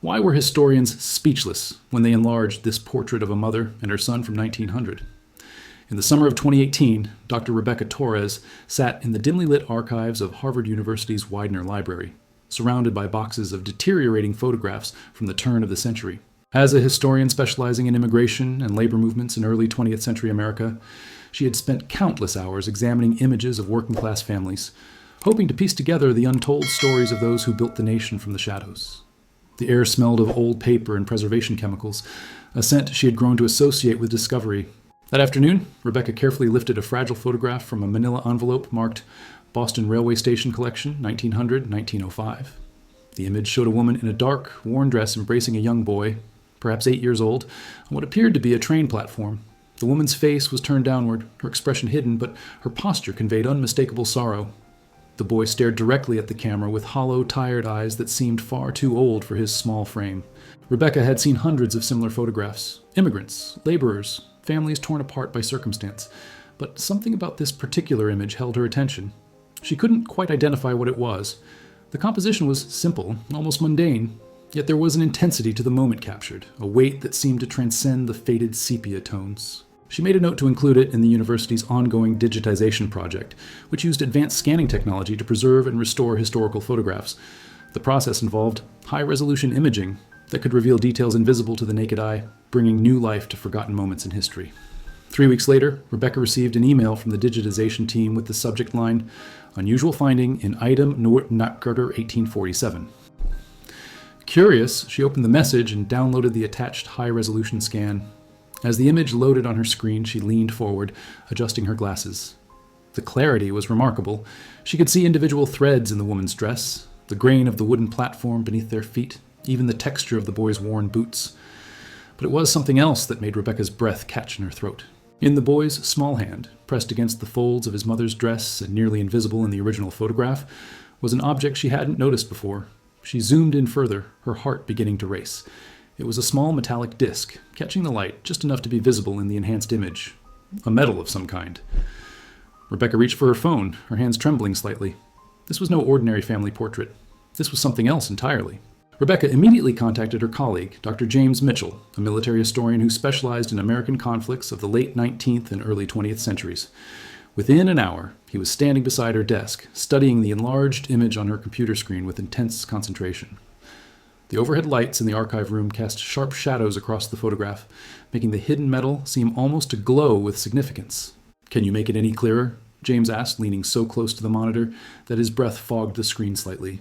Why were historians speechless when they enlarged this portrait of a mother and her son from 1900? In the summer of 2018, Dr. Rebecca Torres sat in the dimly lit archives of Harvard University's Widener Library, surrounded by boxes of deteriorating photographs from the turn of the century. As a historian specializing in immigration and labor movements in early 20th century America, she had spent countless hours examining images of working-class families, hoping to piece together the untold stories of those who built the nation from the shadows. The air smelled of old paper and preservation chemicals, a scent she had grown to associate with discovery. That afternoon, Rebecca carefully lifted a fragile photograph from a manila envelope marked Boston Railway Station Collection, 1900-1905. The image showed a woman in a dark, worn dress embracing a young boy, perhaps 8 years old, on what appeared to be a train platform. The woman's face was turned downward, her expression hidden, but her posture conveyed unmistakable sorrow. The boy stared directly at the camera with hollow, tired eyes that seemed far too old for his small frame. Rebecca had seen hundreds of similar photographs. Immigrants, laborers, families torn apart by circumstance. But something about this particular image held her attention. She couldn't quite identify what it was. The composition was simple, almost mundane, yet there was an intensity to the moment captured, a weight that seemed to transcend the faded sepia tones. She made a note to include it in the university's ongoing digitization project, which used advanced scanning technology to preserve and restore historical photographs. The process involved high-resolution imaging that could reveal details invisible to the naked eye, bringing new life to forgotten moments in history. 3 weeks later, Rebecca received an email from the digitization team with the subject line, "Unusual finding in item Noort Nakkerder 1847." Curious, she opened the message and downloaded the attached high-resolution scan. As the image loaded on her screen, she leaned forward, adjusting her glasses. The clarity was remarkable. She could see individual threads in the woman's dress, the grain of the wooden platform beneath their feet, even the texture of the boy's worn boots. But it was something else that made Rebecca's breath catch in her throat. In the boy's small hand, pressed against the folds of his mother's dress and nearly invisible in the original photograph, was an object she hadn't noticed before. She zoomed in further, her heart beginning to race. It was a small metallic disc, catching the light just enough to be visible in the enhanced image. A medal of some kind. Rebecca reached for her phone, her hands trembling slightly. This was no ordinary family portrait. This was something else entirely. Rebecca immediately contacted her colleague, Dr. James Mitchell, a military historian who specialized in American conflicts of the late 19th and early 20th centuries. Within an hour, he was standing beside her desk, studying the enlarged image on her computer screen with intense concentration. The overhead lights in the archive room cast sharp shadows across the photograph, making the hidden metal seem almost to glow with significance. "Can you make it any clearer?" James asked, leaning so close to the monitor that his breath fogged the screen slightly.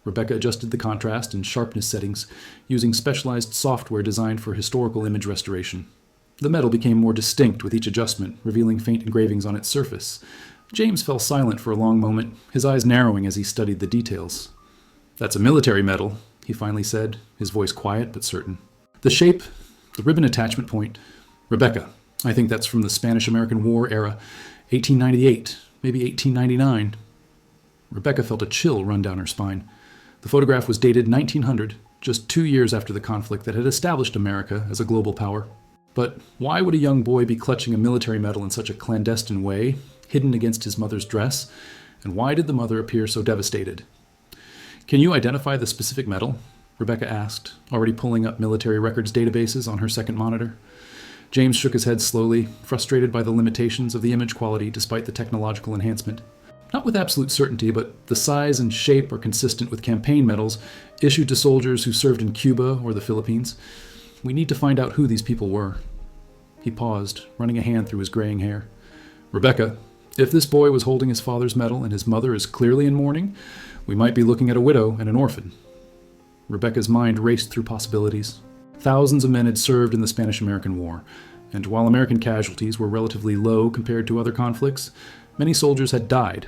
Rebecca adjusted the contrast and sharpness settings, using specialized software designed for historical image restoration. The metal became more distinct with each adjustment, revealing faint engravings on its surface. James fell silent for a long moment, his eyes narrowing as he studied the details. "That's a military medal," he finally said, his voice quiet but certain. "The shape, the ribbon attachment point. Rebecca, I think that's from the Spanish-American War era, 1898, maybe 1899. Rebecca felt a chill run down her spine. The photograph was dated 1900, just 2 years after the conflict that had established America as a global power. But why would a young boy be clutching a military medal in such a clandestine way, hidden against his mother's dress? And why did the mother appear so devastated? "Can you identify the specific medal?" Rebecca asked, already pulling up military records databases on her second monitor. James shook his head slowly, frustrated by the limitations of the image quality despite the technological enhancement. "Not with absolute certainty, but the size and shape are consistent with campaign medals issued to soldiers who served in Cuba or the Philippines. We need to find out who these people were." He paused, running a hand through his graying hair. "Rebecca, if this boy was holding his father's medal and his mother is clearly in mourning, we might be looking at a widow and an orphan." Rebecca's mind raced through possibilities. Thousands of men had served in the Spanish-American War, and while American casualties were relatively low compared to other conflicts, many soldiers had died,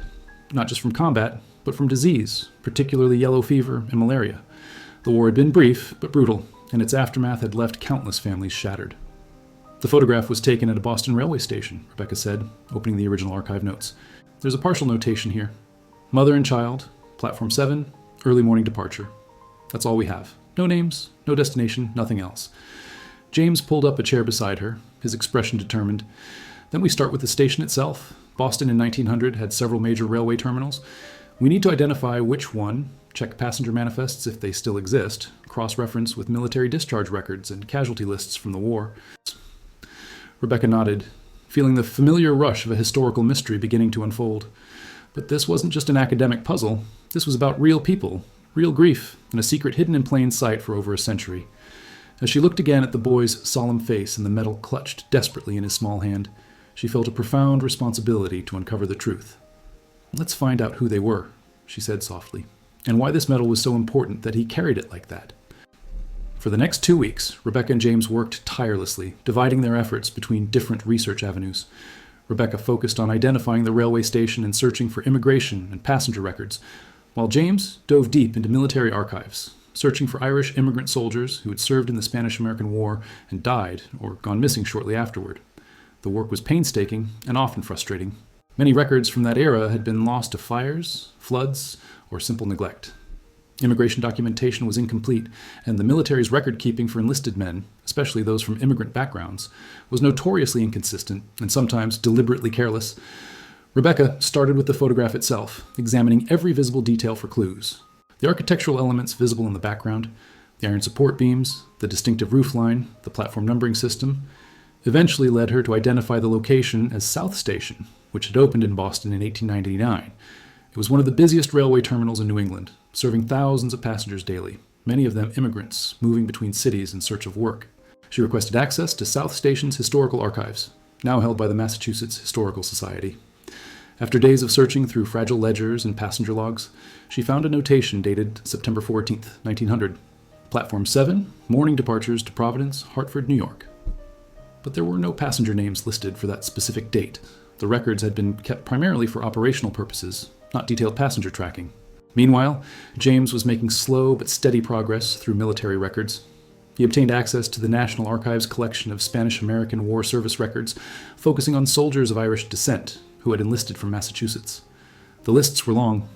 not just from combat, but from disease, particularly yellow fever and malaria. The war had been brief, but brutal, and its aftermath had left countless families shattered. "The photograph was taken at a Boston railway station," Rebecca said, opening the original archive notes. "There's a partial notation here. Mother and child, platform 7, early morning departure. That's all we have. No names, no destination, nothing else." James pulled up a chair beside her, his expression determined. "Then we start with the station itself. Boston in 1900 had several major railway terminals. We need to identify which one check passenger manifests if they still exist, cross-reference with military discharge records and casualty lists from the war. Rebecca nodded, feeling the familiar rush of a historical mystery beginning to unfold. But this wasn't just an academic puzzle. This was about real people, real grief, and a secret hidden in plain sight for over a century. As she looked again at the boy's solemn face and the medal clutched desperately in his small hand, she felt a profound responsibility to uncover the truth. "Let's find out who they were," she said softly, "and why this medal was so important that he carried it like that." For the next 2 weeks, Rebecca and James worked tirelessly, dividing their efforts between different research avenues. Rebecca focused on identifying the railway station and searching for immigration and passenger records, while James dove deep into military archives, searching for Irish immigrant soldiers who had served in the Spanish-American War and died or gone missing shortly afterward. The work was painstaking and often frustrating. Many records from that era had been lost to fires, floods, or simple neglect. Immigration documentation was incomplete, and the military's record-keeping for enlisted men, especially those from immigrant backgrounds, was notoriously inconsistent and sometimes deliberately careless. Rebecca started with the photograph itself, examining every visible detail for clues. The architectural elements visible in the background, the iron support beams, the distinctive roofline, the platform numbering system, eventually led her to identify the location as South Station, which had opened in Boston in 1899. It was one of the busiest railway terminals in New England, serving thousands of passengers daily, many of them immigrants moving between cities in search of work. She requested access to South Station's historical archives, now held by the Massachusetts Historical Society. After days of searching through fragile ledgers and passenger logs, she found a notation dated September 14th, 1900. Platform 7, morning departures to Providence, Hartford, New York. But there were no passenger names listed for that specific date. The records had been kept primarily for operational purposes, not detailed passenger tracking. Meanwhile, James was making slow but steady progress through military records. He obtained access to the National Archives collection of Spanish-American War Service records, focusing on soldiers of Irish descent who had enlisted from Massachusetts. The lists were long.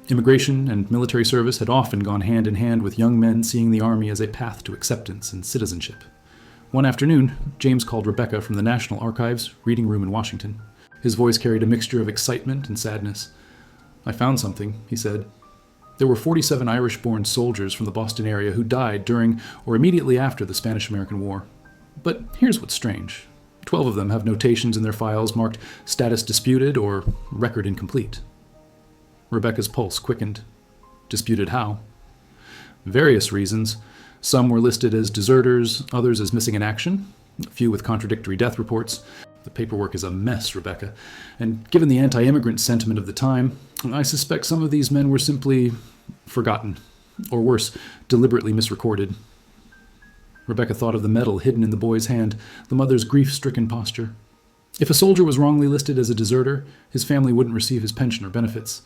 Immigration and military service had often gone hand in hand with young men seeing the Army as a path to acceptance and citizenship. One afternoon, James called Rebecca from the National Archives reading room in Washington. His voice carried a mixture of excitement and sadness. "I found something," he said. "There were 47 Irish-born soldiers from the Boston area who died during or immediately after the Spanish-American War. But here's what's strange. 12 of them have notations in their files marked status disputed or record incomplete." Rebecca's pulse quickened. Disputed how? Various reasons. Some were listed as deserters, others as missing in action, a few with contradictory death reports. "The paperwork is a mess, Rebecca, and given the anti-immigrant sentiment of the time, I suspect some of these men were simply forgotten, or worse, deliberately misrecorded." Rebecca thought of the medal hidden in the boy's hand, the mother's grief-stricken posture. If a soldier was wrongly listed as a deserter, his family wouldn't receive his pension or benefits.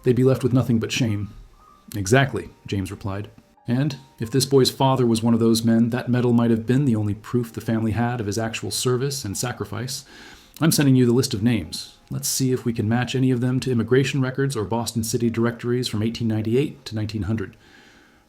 They'd be left with nothing but shame. "Exactly," James replied. "And if this boy's father was one of those men, that medal might have been the only proof the family had of his actual service and sacrifice. I'm sending you the list of names. Let's see if we can match any of them to immigration records or Boston City directories from 1898 to 1900.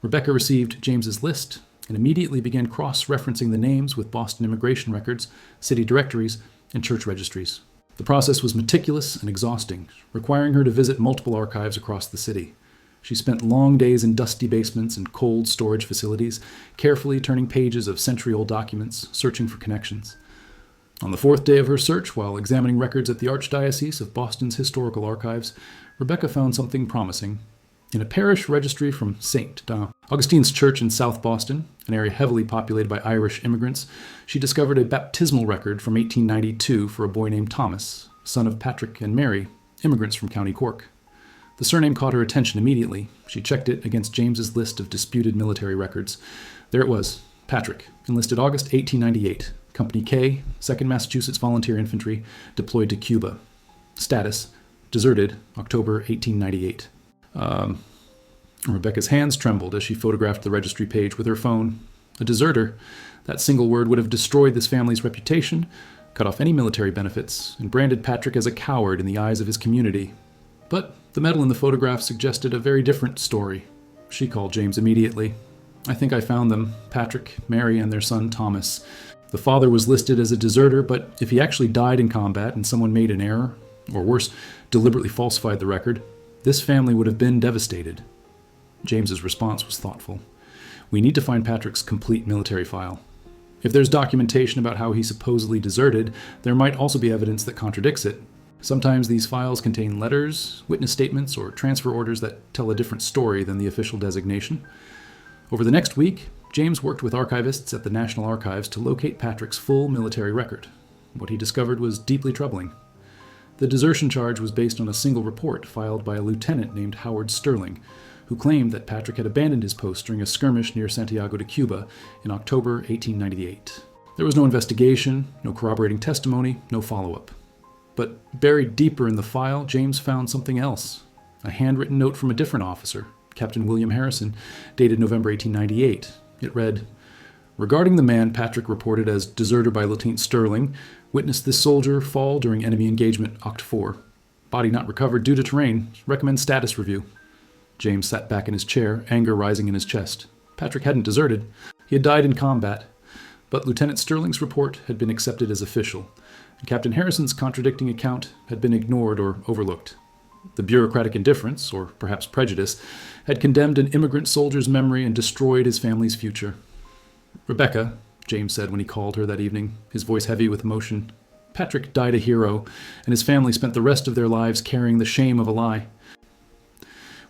Rebecca received James's list and immediately began cross-referencing the names with Boston immigration records, city directories, and church registries. The process was meticulous and exhausting, requiring her to visit multiple archives across the city. She spent long days in dusty basements and cold storage facilities, carefully turning pages of century-old documents, searching for connections. On the fourth day of her search, while examining records at the Archdiocese of Boston's historical archives, Rebecca found something promising. In a parish registry from St. Augustine's Church in South Boston, an area heavily populated by Irish immigrants, she discovered a baptismal record from 1892 for a boy named Thomas, son of Patrick and Mary, immigrants from County Cork. The surname caught her attention immediately. She checked it against James's list of disputed military records. There it was, Patrick, enlisted August 1898, Company K, 2nd Massachusetts Volunteer Infantry, deployed to Cuba. Status, deserted, October 1898. Rebecca's hands trembled as she photographed the registry page with her phone. A deserter. That single word would have destroyed this family's reputation, cut off any military benefits, and branded Patrick as a coward in the eyes of his community. But the medal in the photograph suggested a very different story. She called James immediately. "I think I found them, Patrick, Mary, and their son Thomas. The father was listed as a deserter, but if he actually died in combat and someone made an error, or worse, deliberately falsified the record, this family would have been devastated." James's response was thoughtful. We need to find Patrick's complete military file. If there's documentation about how he supposedly deserted, there might also be evidence that contradicts it. Sometimes these files contain letters, witness statements, or transfer orders that tell a different story than the official designation. Over the next week, James worked with archivists at the National Archives to locate Patrick's full military record. What he discovered was deeply troubling. The desertion charge was based on a single report filed by a lieutenant named Howard Sterling, who claimed that Patrick had abandoned his post during a skirmish near Santiago de Cuba in October 1898. There was no investigation, no corroborating testimony, no follow-up. But buried deeper in the file, James found something else. A handwritten note from a different officer, Captain William Harrison, dated November 1898. It read, "Regarding the man Patrick reported as deserter by Lieutenant Sterling, witnessed this soldier fall during enemy engagement, Oct. 4. Body not recovered due to terrain. Recommend status review." James sat back in his chair, anger rising in his chest. Patrick hadn't deserted. He had died in combat. But Lieutenant Sterling's report had been accepted as official, and Captain Harrison's contradicting account had been ignored or overlooked. The bureaucratic indifference, or perhaps prejudice, had condemned an immigrant soldier's memory and destroyed his family's future. "Rebecca," James said when he called her that evening, his voice heavy with emotion, "Patrick died a hero, and his family spent the rest of their lives carrying the shame of a lie."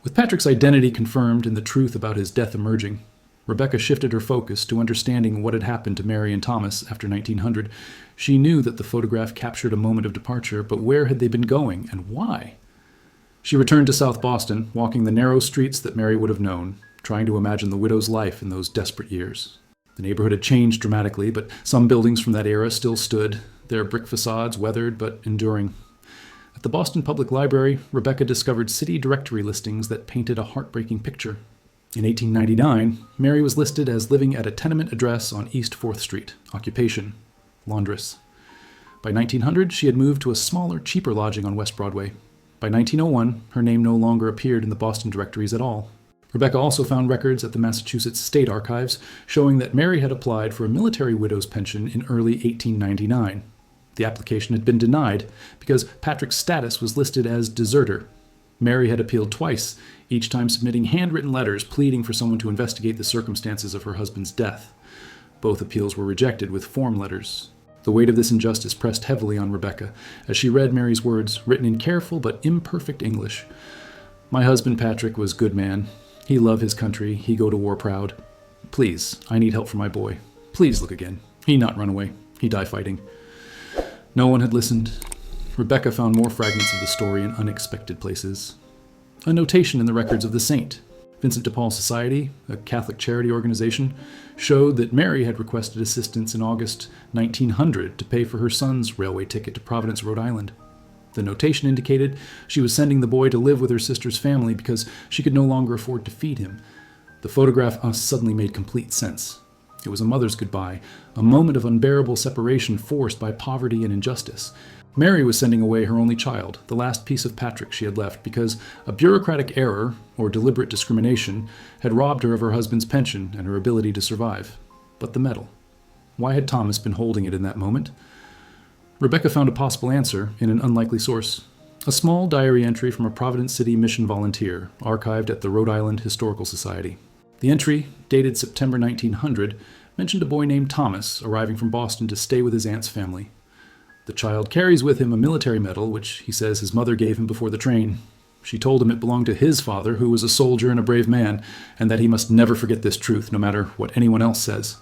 With Patrick's identity confirmed and the truth about his death emerging, Rebecca shifted her focus to understanding what had happened to Mary and Thomas after 1900. She knew that the photograph captured a moment of departure, but where had they been going, and why? She returned to South Boston, walking the narrow streets that Mary would have known, trying to imagine the widow's life in those desperate years. The neighborhood had changed dramatically, but some buildings from that era still stood, their brick facades weathered but enduring. At the Boston Public Library, Rebecca discovered city directory listings that painted a heartbreaking picture. In 1899, Mary was listed as living at a tenement address on East 4th Street, occupation, laundress. By 1900, she had moved to a smaller, cheaper lodging on West Broadway. By 1901, her name no longer appeared in the Boston directories at all. Rebecca also found records at the Massachusetts State Archives showing that Mary had applied for a military widow's pension in early 1899. The application had been denied because Patrick's status was listed as deserter. Mary had appealed twice, each time submitting handwritten letters pleading for someone to investigate the circumstances of her husband's death. Both appeals were rejected with form letters. The weight of this injustice pressed heavily on Rebecca as she read Mary's words, written in careful but imperfect English. "My husband Patrick was good man. He love his country. He go to war proud. Please, I need help for my boy. Please look again. He not run away. He die fighting." No one had listened. Rebecca found more fragments of the story in unexpected places. A notation in the records of the saint. Vincent de Paul Society, a Catholic charity organization, showed that Mary had requested assistance in August 1900 to pay for her son's railway ticket to Providence, Rhode Island. The notation indicated she was sending the boy to live with her sister's family because she could no longer afford to feed him. The photograph suddenly made complete sense. It was a mother's goodbye, a moment of unbearable separation forced by poverty and injustice. Mary was sending away her only child, the last piece of Patrick she had left, because a bureaucratic error, or deliberate discrimination, had robbed her of her husband's pension and her ability to survive. But the medal. Why had Thomas been holding it in that moment? Rebecca found a possible answer in an unlikely source. A small diary entry from a Providence City mission volunteer, archived at the Rhode Island Historical Society. The entry, dated September 1900, mentioned a boy named Thomas arriving from Boston to stay with his aunt's family. The child carries with him a military medal, which he says his mother gave him before the train. She told him it belonged to his father, who was a soldier and a brave man, and that he must never forget this truth, no matter what anyone else says.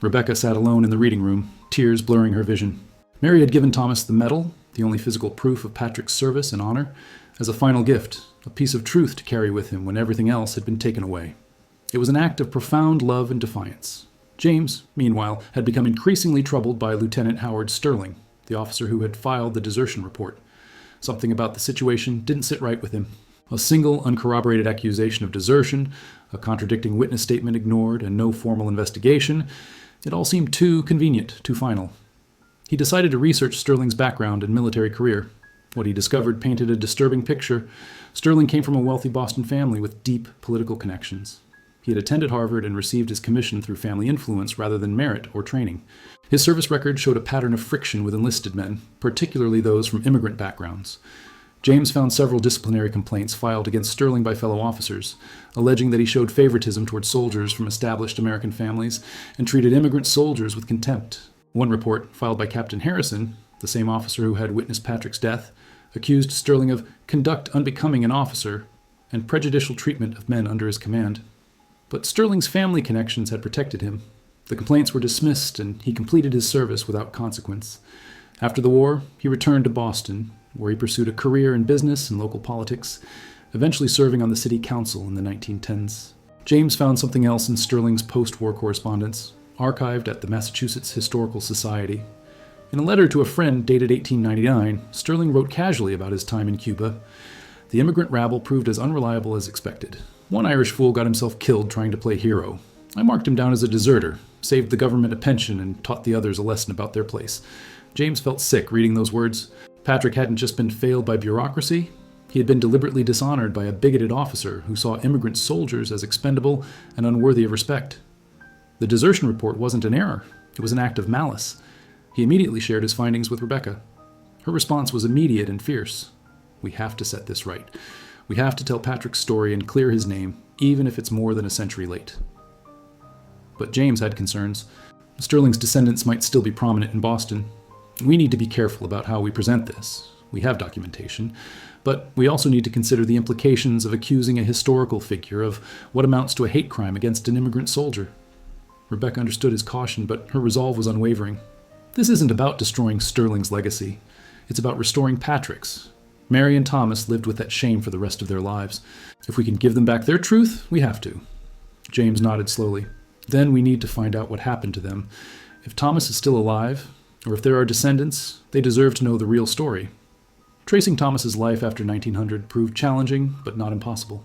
Rebecca sat alone in the reading room, tears blurring her vision. Mary had given Thomas the medal, the only physical proof of Patrick's service and honor, as a final gift, a piece of truth to carry with him when everything else had been taken away. It was an act of profound love and defiance. James, meanwhile, had become increasingly troubled by Lieutenant Howard Sterling, the officer who had filed the desertion report. Something about the situation didn't sit right with him. A single uncorroborated accusation of desertion, a contradicting witness statement ignored, and no formal investigation. It all seemed too convenient, too final. He decided to research Sterling's background and military career. What he discovered painted a disturbing picture. Sterling came from a wealthy Boston family with deep political connections. He had attended Harvard and received his commission through family influence rather than merit or training. His service record showed a pattern of friction with enlisted men, particularly those from immigrant backgrounds. James found several disciplinary complaints filed against Sterling by fellow officers, alleging that he showed favoritism toward soldiers from established American families and treated immigrant soldiers with contempt. One report, filed by Captain Harrison, the same officer who had witnessed Patrick's death, accused Sterling of conduct unbecoming an officer and prejudicial treatment of men under his command. But Sterling's family connections had protected him. The complaints were dismissed, and he completed his service without consequence. After the war, he returned to Boston, where he pursued a career in business and local politics, eventually serving on the city council in the 1910s. James found something else in Sterling's post-war correspondence, archived at the Massachusetts Historical Society. In a letter to a friend dated 1899, Sterling wrote casually about his time in Cuba. The immigrant rabble proved as unreliable as expected. One Irish fool got himself killed trying to play hero. I marked him down as a deserter, saved the government a pension, and taught the others a lesson about their place. James felt sick reading those words. Patrick hadn't just been failed by bureaucracy, he had been deliberately dishonored by a bigoted officer who saw immigrant soldiers as expendable and unworthy of respect. The desertion report wasn't an error, it was an act of malice. He immediately shared his findings with Rebecca. Her response was immediate and fierce. We have to set this right. We have to tell Patrick's story and clear his name, even if it's more than a century late. But James had concerns. Sterling's descendants might still be prominent in Boston. We need to be careful about how we present this. We have documentation, but we also need to consider the implications of accusing a historical figure of what amounts to a hate crime against an immigrant soldier. Rebecca understood his caution, but her resolve was unwavering. This isn't about destroying Sterling's legacy. It's about restoring Patrick's. Mary and Thomas lived with that shame for the rest of their lives. If we can give them back their truth, we have to. James nodded slowly. Then we need to find out what happened to them. If Thomas is still alive, or if there are descendants, they deserve to know the real story. Tracing Thomas's life after 1900 proved challenging, but not impossible.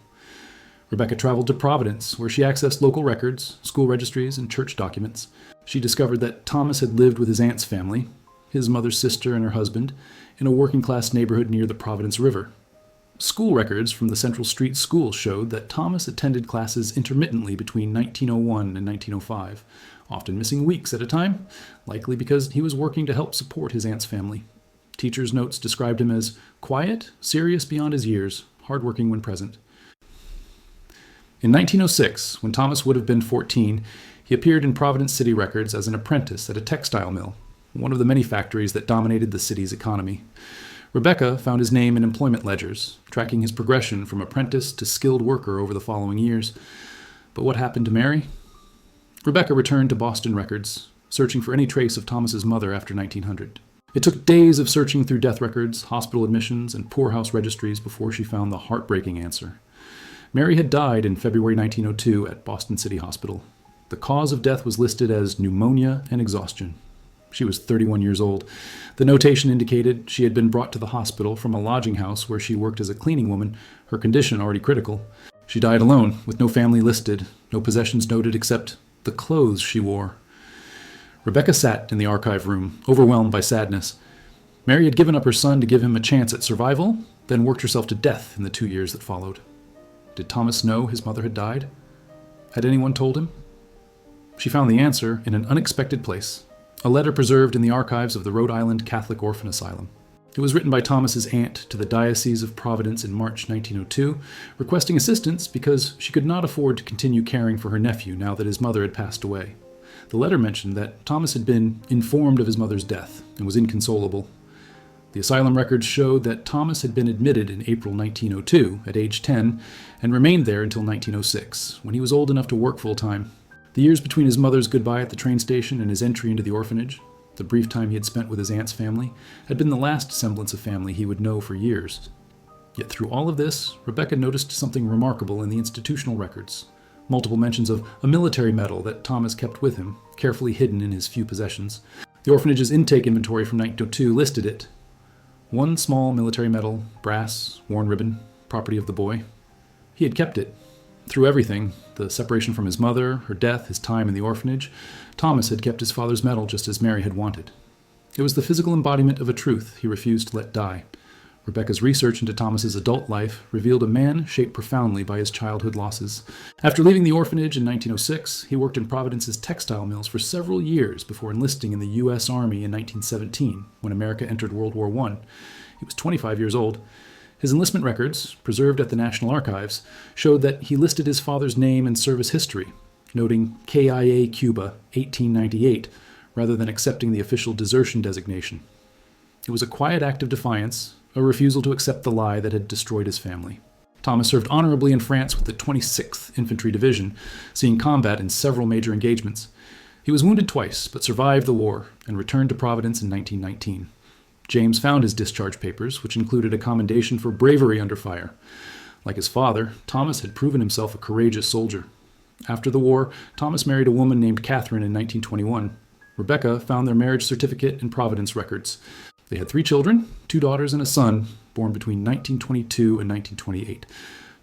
Rebecca traveled to Providence, where she accessed local records, school registries, and church documents. She discovered that Thomas had lived with his aunt's family, his mother's sister and her husband, in a working-class neighborhood near the Providence River. School records from the Central Street School showed that Thomas attended classes intermittently between 1901 and 1905, often missing weeks at a time, likely because he was working to help support his aunt's family. Teachers' notes described him as quiet, serious beyond his years, hardworking when present. In 1906, when Thomas would have been 14, he appeared in Providence City records as an apprentice at a textile mill, one of the many factories that dominated the city's economy. Rebecca found his name in employment ledgers, tracking his progression from apprentice to skilled worker over the following years. But what happened to Mary? Rebecca returned to Boston records, searching for any trace of Thomas's mother after 1900. It took days of searching through death records, hospital admissions, and poorhouse registries before she found the heartbreaking answer. Mary had died in February 1902 at Boston City Hospital. The cause of death was listed as pneumonia and exhaustion. She was 31 years old. The notation indicated she had been brought to the hospital from a lodging house where she worked as a cleaning woman, her condition already critical. She died alone, with no family listed, no possessions noted except the clothes she wore. Rebecca sat in the archive room, overwhelmed by sadness. Mary had given up her son to give him a chance at survival, then worked herself to death in the 2 years that followed. Did Thomas know his mother had died? Had anyone told him? She found the answer in an unexpected place, a letter preserved in the archives of the Rhode Island Catholic Orphan Asylum. It was written by Thomas's aunt to the Diocese of Providence in March 1902, requesting assistance because she could not afford to continue caring for her nephew now that his mother had passed away. The letter mentioned that Thomas had been informed of his mother's death and was inconsolable. The asylum records showed that Thomas had been admitted in April 1902 at age 10 and remained there until 1906, when he was old enough to work full-time. The years between his mother's goodbye at the train station and his entry into the orphanage, the brief time he had spent with his aunt's family, had been the last semblance of family he would know for years. Yet through all of this, Rebecca noticed something remarkable in the institutional records. Multiple mentions of a military medal that Thomas kept with him, carefully hidden in his few possessions. The orphanage's intake inventory from 1902 listed it. One small military medal, brass, worn ribbon, property of the boy. He had kept it. Through everything, the separation from his mother, her death, his time in the orphanage, Thomas had kept his father's medal just as Mary had wanted. It was the physical embodiment of a truth he refused to let die. Rebecca's research into Thomas's adult life revealed a man shaped profoundly by his childhood losses. After leaving the orphanage in 1906, he worked in Providence's textile mills for several years before enlisting in the U.S. Army in 1917, when America entered World War I. He was 25 years old. His enlistment records, preserved at the National Archives, showed that he listed his father's name and service history, noting KIA Cuba 1898, rather than accepting the official desertion designation. It was a quiet act of defiance, a refusal to accept the lie that had destroyed his family. Thomas served honorably in France with the 26th Infantry Division, seeing combat in several major engagements. He was wounded twice, but survived the war and returned to Providence in 1919. James found his discharge papers, which included a commendation for bravery under fire. Like his father, Thomas had proven himself a courageous soldier. After the war, Thomas married a woman named Catherine in 1921. Rebecca found their marriage certificate in Providence records. They had 3 children, 2 daughters and a son, born between 1922 and 1928.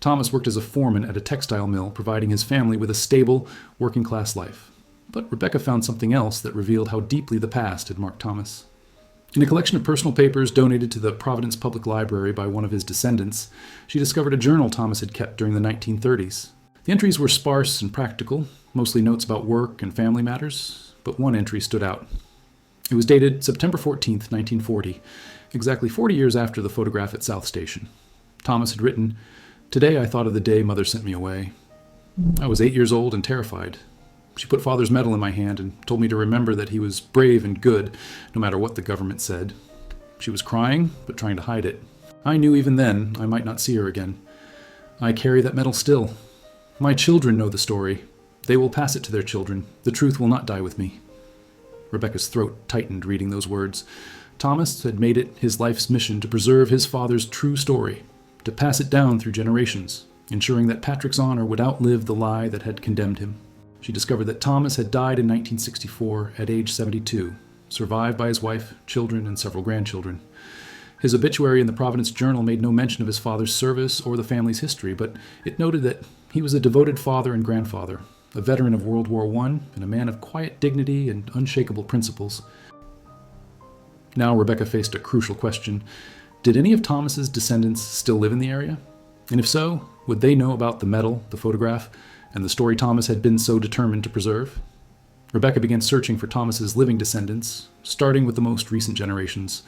Thomas worked as a foreman at a textile mill, providing his family with a stable, working-class life. But Rebecca found something else that revealed how deeply the past had marked Thomas. In a collection of personal papers donated to the Providence Public Library by one of his descendants, she discovered a journal Thomas had kept during the 1930s. The entries were sparse and practical, mostly notes about work and family matters, but one entry stood out. It was dated September 14, 1940, exactly 40 years after the photograph at South Station. Thomas had written, "Today I thought of the day Mother sent me away. I was 8 years old and terrified. She put Father's medal in my hand and told me to remember that he was brave and good, no matter what the government said. She was crying, but trying to hide it. I knew even then I might not see her again. I carry that medal still. My children know the story. They will pass it to their children. The truth will not die with me." Rebecca's throat tightened reading those words. Thomas had made it his life's mission to preserve his father's true story, to pass it down through generations, ensuring that Patrick's honor would outlive the lie that had condemned him. She discovered that Thomas had died in 1964 at age 72, survived by his wife, children, and several grandchildren. His obituary in the Providence Journal made no mention of his father's service or the family's history, but it noted that he was a devoted father and grandfather, a veteran of World War I, and a man of quiet dignity and unshakable principles. Now Rebecca faced a crucial question. Did any of Thomas's descendants still live in the area? And if so, would they know about the medal, the photograph, and the story Thomas had been so determined to preserve? Rebecca began searching for Thomas's living descendants, starting with the most recent generations.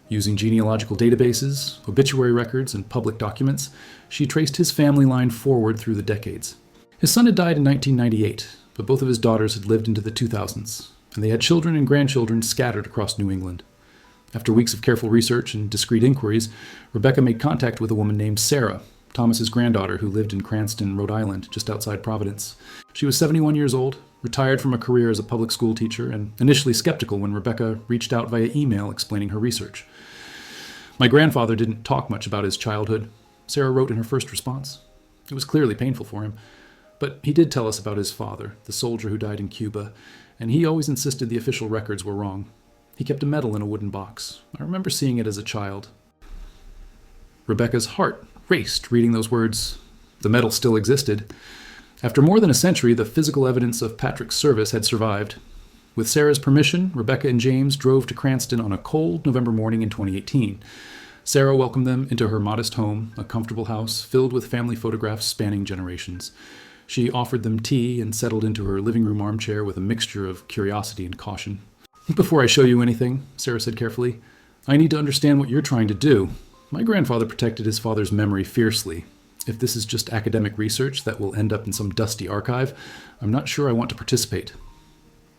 Using genealogical databases, obituary records, and public documents, she traced his family line forward through the decades. His son had died in 1998, but both of his daughters had lived into the 2000s, and they had children and grandchildren scattered across New England. After weeks of careful research and discreet inquiries, Rebecca made contact with a woman named Sarah, Thomas's granddaughter, who lived in Cranston, Rhode Island, just outside Providence. She was 71 years old, retired from a career as a public school teacher, and initially skeptical when Rebecca reached out via email explaining her research. "My grandfather didn't talk much about his childhood," Sarah wrote in her first response. It was clearly painful for him. But he did tell us about his father, the soldier who died in Cuba, and he always insisted the official records were wrong. He kept a medal in a wooden box. I remember seeing it as a child. Rebecca's heart raced reading those words. The medal still existed. After more than a century, the physical evidence of Patrick's service had survived. With Sarah's permission, Rebecca and James drove to Cranston on a cold November morning in 2018. Sarah welcomed them into her modest home, a comfortable house filled with family photographs spanning generations. She offered them tea and settled into her living room armchair with a mixture of curiosity and caution. "Before I show you anything," Sarah said carefully, "I need to understand what you're trying to do. My grandfather protected his father's memory fiercely. If this is just academic research that will end up in some dusty archive, I'm not sure I want to participate."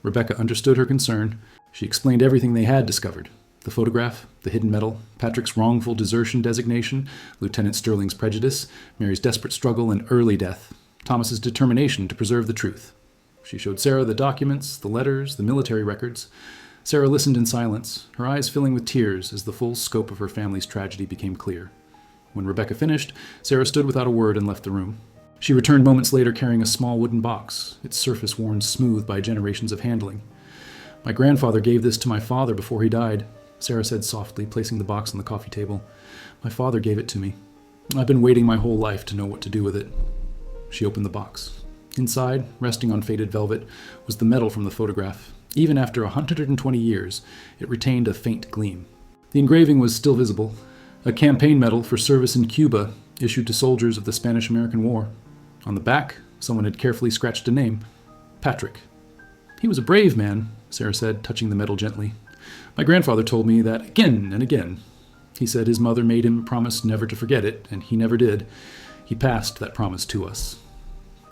Rebecca understood her concern. She explained everything they had discovered: the photograph, the hidden medal, Patrick's wrongful desertion designation, Lieutenant Sterling's prejudice, Mary's desperate struggle and early death, Thomas's determination to preserve the truth. She showed Sarah the documents, the letters, the military records. Sarah listened in silence, her eyes filling with tears as the full scope of her family's tragedy became clear. When Rebecca finished, Sarah stood without a word and left the room. She returned moments later carrying a small wooden box, its surface worn smooth by generations of handling. "My grandfather gave this to my father before he died," Sarah said softly, placing the box on the coffee table. "My father gave it to me. I've been waiting my whole life to know what to do with it." She opened the box. Inside, resting on faded velvet, was the medal from the photograph. Even after 120 years, it retained a faint gleam. The engraving was still visible, a campaign medal for service in Cuba issued to soldiers of the Spanish-American War. On the back, someone had carefully scratched a name: Patrick. "He was a brave man," Sarah said, touching the medal gently. "My grandfather told me that again and again. He said his mother made him promise never to forget it, and he never did. He passed that promise to us.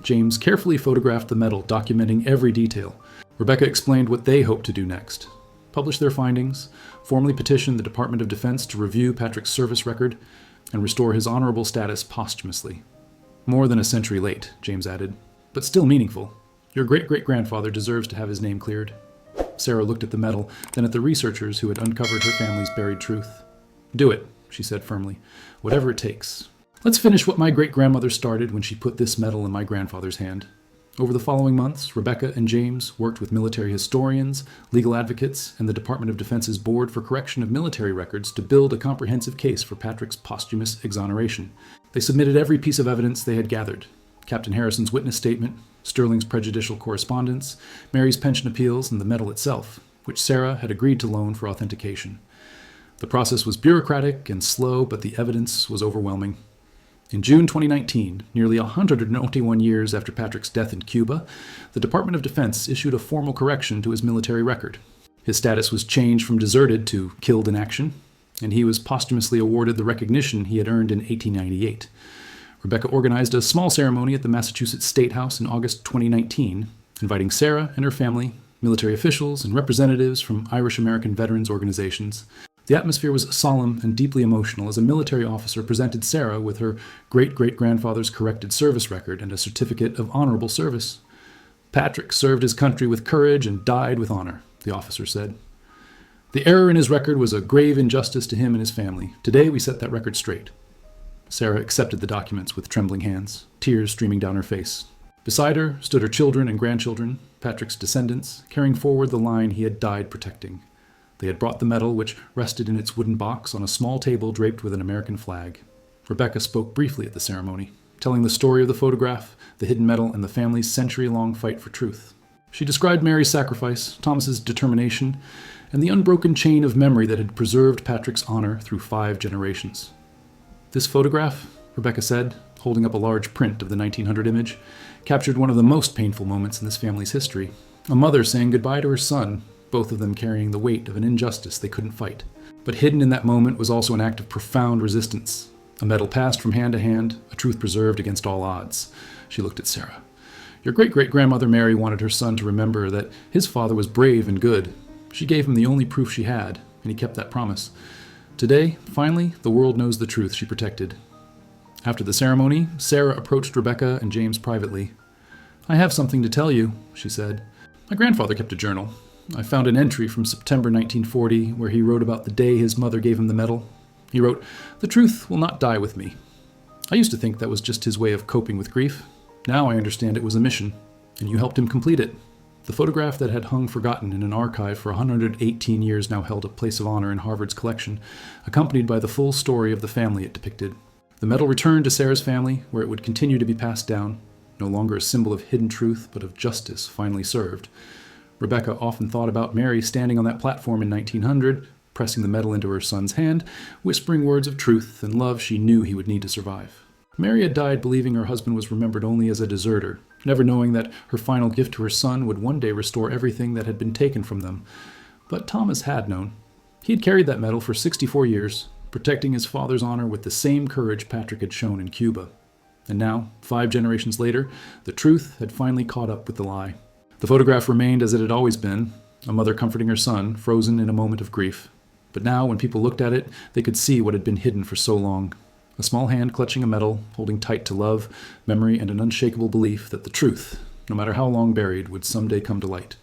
James carefully photographed the medal, documenting every detail. Rebecca explained what they hoped to do next: publish their findings, formally petition the Department of Defense to review Patrick's service record, and restore his honorable status posthumously. More than a century late, James added, but still meaningful. Your great-great-grandfather deserves to have his name cleared. Sarah looked at the medal, then at the researchers who had uncovered her family's buried truth. Do it, she said firmly, whatever it takes. Let's finish what my great-grandmother started when she put this medal in my grandfather's hand. Over the following months, Rebecca and James worked with military historians, legal advocates, and the Department of Defense's Board for Correction of Military Records to build a comprehensive case for Patrick's posthumous exoneration. They submitted every piece of evidence they had gathered: Captain Harrison's witness statement, Sterling's prejudicial correspondence, Mary's pension appeals, and the medal itself, which Sarah had agreed to loan for authentication. The process was bureaucratic and slow, but the evidence was overwhelming. In June 2019, nearly 121 years after Patrick's death in Cuba, the Department of Defense issued a formal correction to his military record. His status was changed from deserted to killed in action, and he was posthumously awarded the recognition he had earned in 1898. Rebecca organized a small ceremony at the Massachusetts State House in August 2019, inviting Sarah and her family, military officials, and representatives from Irish-American veterans organizations. The atmosphere was solemn and deeply emotional as a military officer presented Sarah with her great-great-grandfather's corrected service record and a certificate of honorable service. Patrick served his country with courage and died with honor, the officer said. The error in his record was a grave injustice to him and his family. Today we set that record straight. Sarah accepted the documents with trembling hands, tears streaming down her face. Beside her stood her children and grandchildren, Patrick's descendants, carrying forward the line he had died protecting. They had brought the medal, which rested in its wooden box on a small table draped with an American flag. Rebecca spoke briefly at the ceremony, telling the story of the photograph, the hidden medal, and the family's century-long fight for truth. She described Mary's sacrifice, Thomas's determination, and the unbroken chain of memory that had preserved Patrick's honor through 5 generations. This photograph, Rebecca said, holding up a large print of the 1900 image, captured one of the most painful moments in this family's history. A mother saying goodbye to her son, both of them carrying the weight of an injustice they couldn't fight. But hidden in that moment was also an act of profound resistance. A medal passed from hand to hand, a truth preserved against all odds. She looked at Sarah. Your great-great-grandmother Mary wanted her son to remember that his father was brave and good. She gave him the only proof she had, and he kept that promise. Today, finally, the world knows the truth she protected. After the ceremony, Sarah approached Rebecca and James privately. I have something to tell you, she said. My grandfather kept a journal. I found an entry from September 1940 where he wrote about the day his mother gave him the medal. He wrote, "The truth will not die with me." I used to think that was just his way of coping with grief. Now I understand it was a mission, and you helped him complete it. The photograph that had hung forgotten in an archive for 118 years now held a place of honor in Harvard's collection, accompanied by the full story of the family it depicted. The medal returned to Sarah's family, where it would continue to be passed down, no longer a symbol of hidden truth, but of justice finally served. Rebecca often thought about Mary standing on that platform in 1900, pressing the medal into her son's hand, whispering words of truth and love she knew he would need to survive. Mary had died believing her husband was remembered only as a deserter, never knowing that her final gift to her son would one day restore everything that had been taken from them. But Thomas had known. He had carried that medal for 64 years, protecting his father's honor with the same courage Patrick had shown in Cuba. And now, 5 generations later, the truth had finally caught up with the lie. The photograph remained as it had always been, a mother comforting her son, frozen in a moment of grief. But now, when people looked at it, they could see what had been hidden for so long. A small hand clutching a medal, holding tight to love, memory, and an unshakable belief that the truth, no matter how long buried, would someday come to light.